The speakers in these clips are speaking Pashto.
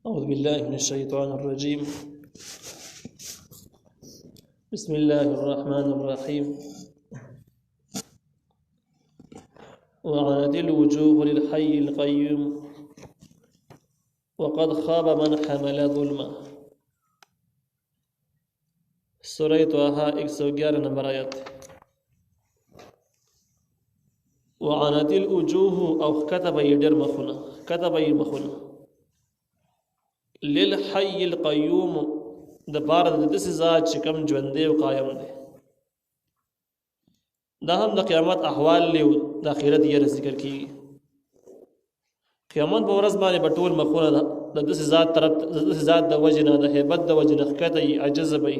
أعوذ بالله من الشيطان الرجيم. بسم الله الرحمن الرحيم. وعنت الوجوه للحي القيوم وقد خاب من حمل ظلما. سورہ طه 111 نمبر آیت. وعنت الوجوه او كتب يدر مخنا كتب مخنا للحي القيوم د بار د دس ذات چې کوم ژوندې او قائم دی. دا هم د قیامت احوال له د آخرت یې ذکر کیږي. قیامت په ورځ باندې بټول مخونه د دس ذات طرف د دس ذات د وجنه د hebat د وجنه کته عجز به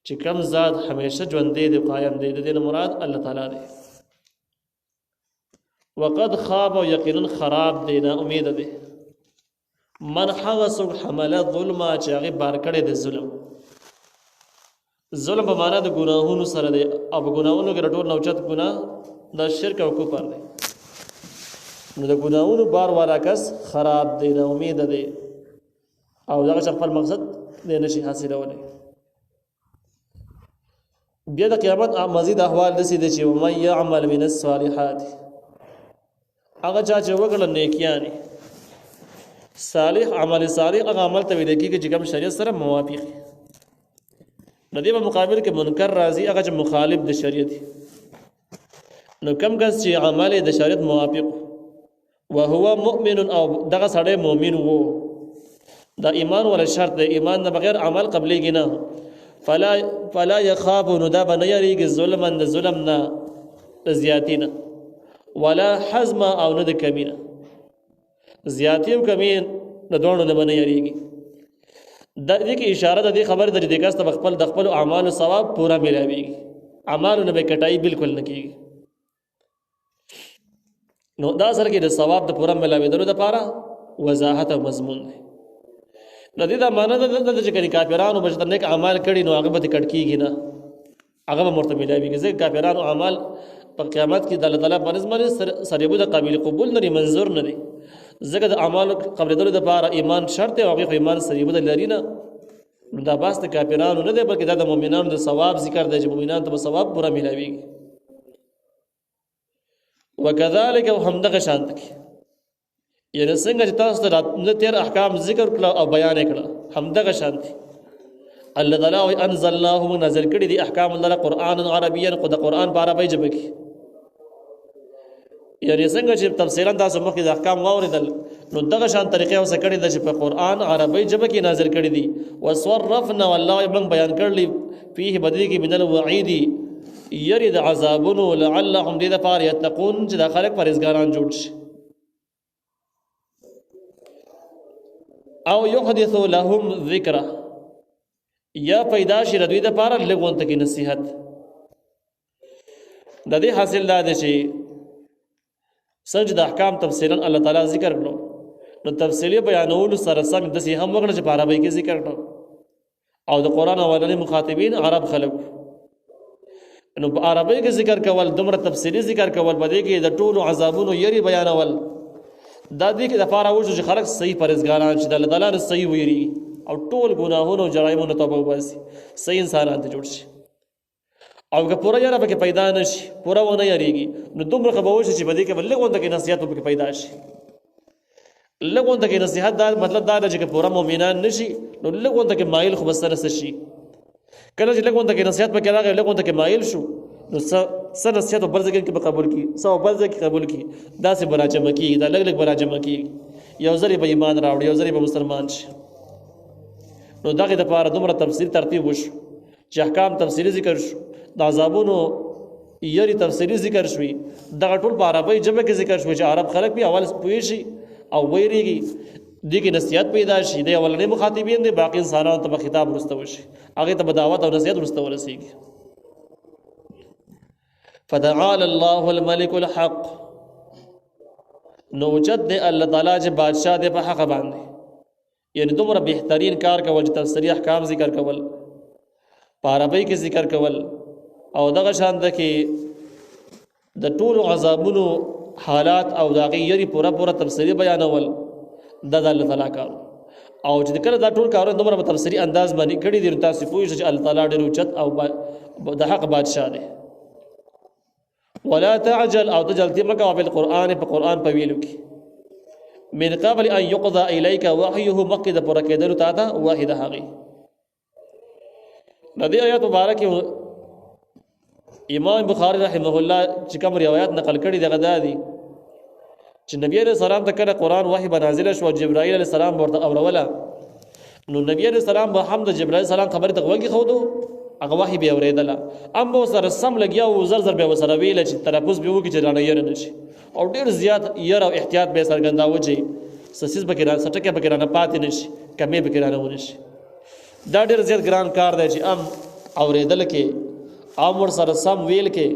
چې کوم ذات همیشه ژوندې دی قائم دی. د دې مراد الله تعالی دی. وقد خاب یقینا خراب دی نا امید دی من هغه څوک حمله ظلم چې هغه بار کړي د ظلم په معنا د ګناهونو سره دی او ګناهونو کې رټول نوچت ګناه د شرک او کفر دی. نو د ګناهونو بار والا کس خراب دی نا امید دی او دغه خپل مقصد دی نشي حاصلولی. بیا د قیامت مزید احوال دسي دي چې ومن يعمل من الصالحات هغه چا چې وکړل نیکیانې صالح عمل صالح هغه عمل ته ویل کېږي چې کوم شریعت سره موافق وي. د دې په مقابل کې منکر راځي هغه چې مخالف د شریعت. نو کوم کس چې عمل د شریعت موافق وهو مؤمن او دغه سړی مؤمن وو دا ایمان ولا شرط د ایمان نه بغیر عمل قبلېږي نه. فلا يخاف ندا بن يريق ظلما ظلمنا زياتنا ولا حزم او ند کمینه زیاتی او کمین د دوړو نه بن يريږي. د دې کې اشاره ده د خبر د دې کاست خپل د خپل اعمال ثواب پورا ملاويږي. اعمال نه به کټای بالکل نه کیږي. نو دا سره کې د ثواب د پورا ملاويدلو لپاره وضاحت او مضمون دی. د دې دا معنی ده چې کافرانو بشته نیک اعمال کړي نو هغه به کټ کیږي نه هغه به مرتبه ملاويږي. ځکه کافرانو اعمال په قیامت کې د الله تعالی په نسبت سره به د قابل قبول نه منظور نه دي. ځکه د اعمال قبلېدلو لپاره ایمان شرط دی او هغه ایمان سره به لري نه. دا باس د کافرانو نه دی بلکې دا د مؤمنانو د ثواب ذکر دی چې مؤمنان ته ثواب پورا ملاويږي. وکذالک همدغه شانت کې یعنی څنګه چې تاسو ته تیر احکام ذکر کړل او بیان کړل همدغه شانت الله تعالی انزلناه نازل کړي دي احکام الله قرآن عربيا خو د قرآن په عربی ژبه کې. یعنی څنګه چې تفسیرا تاسو مخکې د احکام واوریدل نو دغه شان طریقې اوسه کړي د چې په قرآن عربی ژبه کې نازل کړي دي. وصرفنا والله موږ بیان کړلی فيه بدی کې من الوعید يرد عذابون لعلهم دې لپاره یتقون چې د خلک پرهیزګاران جوړ شي او يحدث لهم ذکر یا پیدا شي د دوی لپاره لګونته کې نصيحت. د دې حاصل دا دی چې څنګه د احکام تفصیلا الله تعالی ذکر کړو نو تفصیلی بیانول سره سم د سي هم وګړه چې په عربی کې ذکر کړو او د قران اولنی مخاطبین عرب خلق نو په عربی کې ذکر کول دومره تفصیلی ذکر کول بده کې د ټولو عذابونو یری بیانول دا دې کې د لپاره وځي چې خلک صحیح پرهیزګاران شي د الله تعالی نه صحیح ویری او ټول ګناهونو او جرایمونو توبه وباسي صحیح انسانان ته جوړ شي او که پورا یاره پکې پیدا نشي پورا ونه یریږي نو دومره خبرو شي چې بده کې بلغونده کې نصيحت پکې پیدا شي. لغونده کې نصيحت دا مطلب دا چې پورا مؤمنان نشي نو لغونده کې مایل خو بس سره شي. کله چې لغونده کې نصيحت پکې راغی لغونده کې مایل شو نو سر نصيحت په برځ کې قبول کی سو برځ کې قبول کی دا سه براجمه کی دا لګ براجمه کی یو ځری به ایمان راوړي یو ځری به مسلمان شي. نو دغه د پاره دومره تفصیل ترتیب وشو چې احکام تفصیلی ذکر شو د عذابونو یری تفصیلی ذکر شوی دغه ټول په عربی ژبه کې ذکر شوی چې عرب خلک به اول پوي شي او ویریږي دغه نصیحت پیدا شي د اولنې مخاطبین دي باقی انسانانو ته خطاب ورستو شي هغه ته دعوت او نصیحت ورستو ورسیږي. فتعالى الله الملك الحق نو جد الله تعالی چې بادشاہ دی په حق باندې یعنی دومره بهترین کار کول چې تفسیری احکام ذکر کول په عربی کې ذکر کول او دغه شان د کې د ټولو عذابونو حالات او داغي یری پورا تفسیری بیانول دا د الله تعالی کار او چې کله دا ټول کارونه دومره په تفسیری انداز باندې کړي دي تاسو پوه شئ چې الله تعالی ډېر اوچت او د حق بادشاہ دی. ولا تعجل او تجلتی مکه بالقرآن په قرآن په ویلو کې من قبل ان يقضى اليك وحيه مقد پر کېدل تا ته واحده هغه. ندی آیات مبارک امام بخاری رحمه الله چې کوم روایت نقل کړي دغه دادي چې نبی عليه السلام ته کله قرآن وحي بنازل شو جبرائیل علیه السلام ورته اوروله نو نبی عليه السلام به حمد جبرائیل السلام خبر ته وږي خو دو هغه وحي به اوریدله اما سره سم لګیا او زر زر به وسره ویل چې تلفظ به وکړي چې رانه ير نشي او ډیر زیات ير او احتیاط به سرګنداو چې سسیس به کړه سټکه به کړه پاتې نشي کمې به کړه ونشي. دا ډیر زیات ګران کار دی چې اوریدل کې امر سره سم ویل کې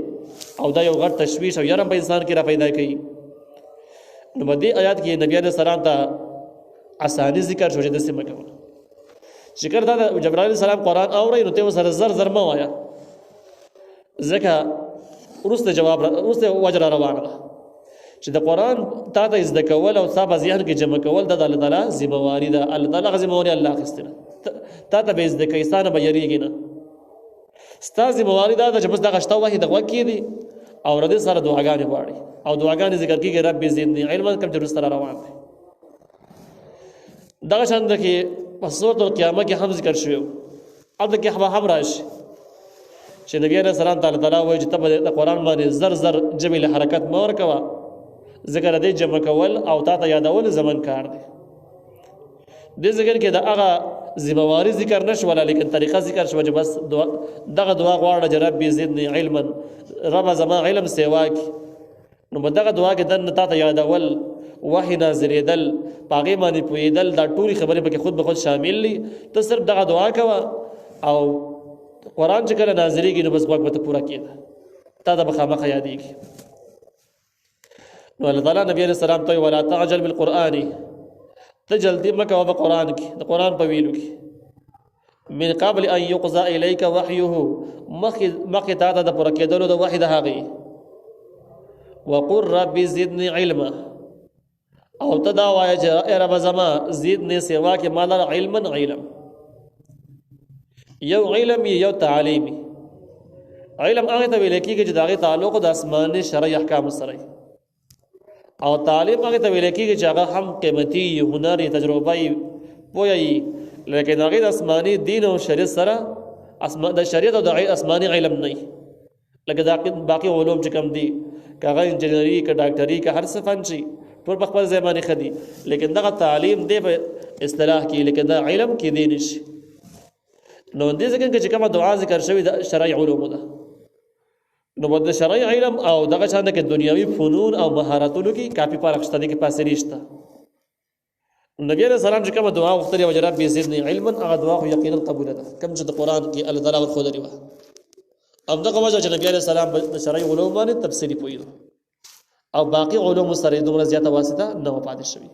او دا یو غټ تشویش او يرم په انسان کې را پیدا کوي. نو باندې آیات کې نبی عليه السلام ته اسانی ذکر شوی د سیمه کوي چې کړه دا جبرائیل السلام قرآن اوري نو ته سره زر زر ما وایا ځکه ورسته جواب ورسته وجر روانه ده چې د قرآن تا ته زده کول او صاحب ذهن کې جمع کول د الله تعالی ذمہواری ده. الله تعالی ذمہواری الله اخیستنه تا ته به زده کې ستانه به یریږي نه ستا ذمہواری ده چې بس دا غشته وحی د وکی دي او ردی سره دعاګانې غواړي او دعاګانې ذکر کیږي رب زدنی علما کوم چې رسره روان دي. دغه شان ده کې په سورۃ القیامه کې هم ذکر شوی او د کې هم راشي چې نبی عليه السلام تعالی وایي چې تبه د قرآن باندې زر زر جبل حرکت مور کوا ذکر دې جمع کول او تا ته یادول زمن کار دی. دې ذکر کې د هغه ذمہواری ذکر نشو ولا لیکن طریقه ذکر شو چې بس دغه دعا غواړه چې رب زدنی علما رب زما علم سیواک نو دغه دعا کې دن تا ته یادول وحی نازلېدل پاغه باندې پویدل دا ټول خبره به خود به خود شامل دي. ته صرف دغه دعا کوه او قرآن چې کله نازلېږي نو بس وخت به پورا کېده تا ته بخامخ یادېږي. نو الله تعالی نبی عليه السلام ته ولا تعجل بالقرآن ته جلدی مکه په قرآن کې د قرآن په ویلو کې من قبل ان يقضى اليك وحيه مخ تا ته د پورا کېدلو د وحی د هغه وقل رب زدني علما او تدا وای چې ای رب زما زدني سوا کې مال علما علم یو علم یو تعلیمی علم هغه ته ویل کېږي چې دغه تعلق د آسماني شرعي احکام سره او تعلیم هغه ته ویل کېږي چې هغه هم قیمتي هنري تجربه پوهی لیکن هغه د آسماني دین او شریعت سره د شریعت او د آسماني علم نه لکه دا باقي علوم چې کوم دي کاغه انجینری کا ډاکټري کا هر څه فن شي ټول په خپل ځای باندې خدي لیکن دا تعلیم دی په اصطلاح کې لیکن دا علم کې دی نشي. نو دې ځکه چې کومه دعا ذکر شوی د شرعي علوم ده نو د شرعي علم او دغه شان کې دنیوي فنون او مهارتونو کې کافي فرق شته دي کې پاسې نشته. نبی عليه السلام چې کومه دعا وختري وجرب بيزيدني علما هغه دعا خو یقینا قبول ده کوم چې د قرآن کې الله تعالی ورخو لري و ام دغه وجه چې نبی عليه السلام د شرعي علوم باندې تفصیلی پوي او باقي علوم سره دومره زیاته واسطه نه پاتې شوی.